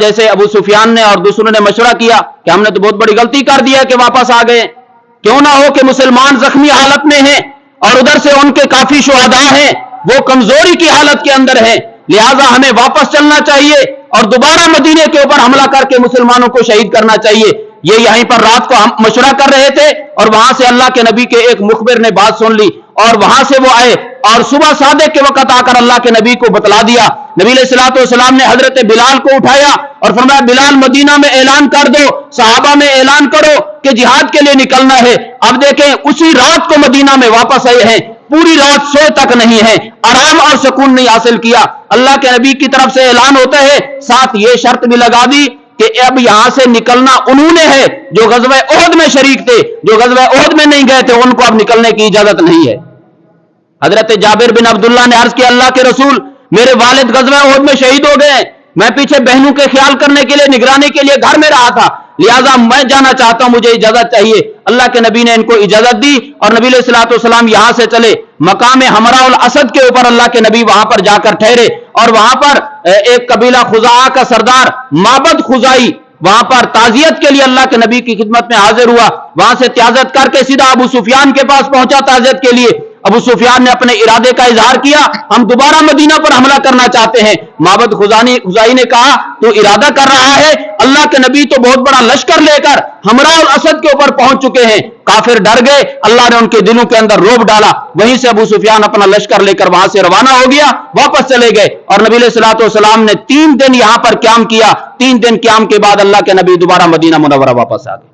جیسے ابو سفیان نے اور دوسروں نے مشورہ کیا کہ ہم نے تو بہت بڑی غلطی کر دی ہے کہ واپس آ گئے، کیوں نہ ہو کہ مسلمان زخمی حالت میں ہیں اور ادھر سے ان کے کافی شہداء ہیں، وہ کمزوری کی حالت کے اندر ہیں، لہٰذا ہمیں واپس چلنا چاہیے اور دوبارہ مدینے کے اوپر حملہ کر کے مسلمانوں کو شہید کرنا چاہیے۔ یہ یہیں پر رات کو ہم مشورہ کر رہے تھے اور وہاں سے اللہ کے نبی کے ایک مخبر نے بات سن لی اور وہاں سے وہ آئے اور صبح صادق کے وقت آ کر اللہ کے نبی کو بتلا دیا۔ نبی علیہ الصلوۃ والسلام نے حضرت بلال کو اٹھایا اور فرمایا بلال مدینہ میں اعلان کر دو، صحابہ میں اعلان کرو کہ جہاد کے لیے نکلنا ہے۔ اب دیکھیں اسی رات کو مدینہ میں واپس آئے ہیں، پوری رات سوئے تک نہیں ہے، آرام اور سکون نہیں حاصل کیا۔ اللہ کے نبی کی طرف سے اعلان ہوتا ہے، ساتھ یہ شرط بھی لگا دی کہ اب یہاں سے نکلنا انہوں نے ہے جو غزوہ احد میں شریک تھے، جو غزوہ احد میں نہیں گئے تھے ان کو اب نکلنے کی اجازت نہیں ہے۔ حضرت جابر بن عبداللہ نے عرض کیا اللہ کے رسول میرے والد غزوہ احد میں شہید ہو گئے، میں پیچھے بہنوں کے خیال کرنے کے لیے نگرانی کے لیے گھر میں رہا تھا، لہٰذا میں جانا چاہتا ہوں، مجھے اجازت چاہیے۔ اللہ کے نبی نے ان کو اجازت دی اور نبی علیہ الصلوۃ والسلام یہاں سے چلے مقام حمراء الاسد کے اوپر، اللہ کے نبی وہاں پر جا کر ٹھہرے اور وہاں پر ایک قبیلہ خزاعہ کا سردار معبد خزائی وہاں پر تعزیت کے لیے اللہ کے نبی کی خدمت میں حاضر ہوا، وہاں سے تعزیت کر کے سیدھا ابو سفیان کے پاس پہنچا تعزیت کے لیے۔ ابو سفیان نے اپنے ارادے کا اظہار کیا، ہم دوبارہ مدینہ پر حملہ کرنا چاہتے ہیں۔ معبد خزائی نے کہا تو ارادہ کر رہا ہے، اللہ کے نبی تو بہت بڑا لشکر لے کر حمراء الاسد کے اوپر پہنچ چکے ہیں۔ کافر ڈر گئے، اللہ نے ان کے دلوں کے اندر رعب ڈالا، وہیں سے ابو سفیان اپنا لشکر لے کر وہاں سے روانہ ہو گیا، واپس چلے گئے اور نبی علیہ الصلوۃ والسلام نے 3 دن یہاں پر قیام کیا۔ 3 دن قیام کے بعد اللہ کے نبی دوبارہ مدینہ منورہ واپس آ گئے۔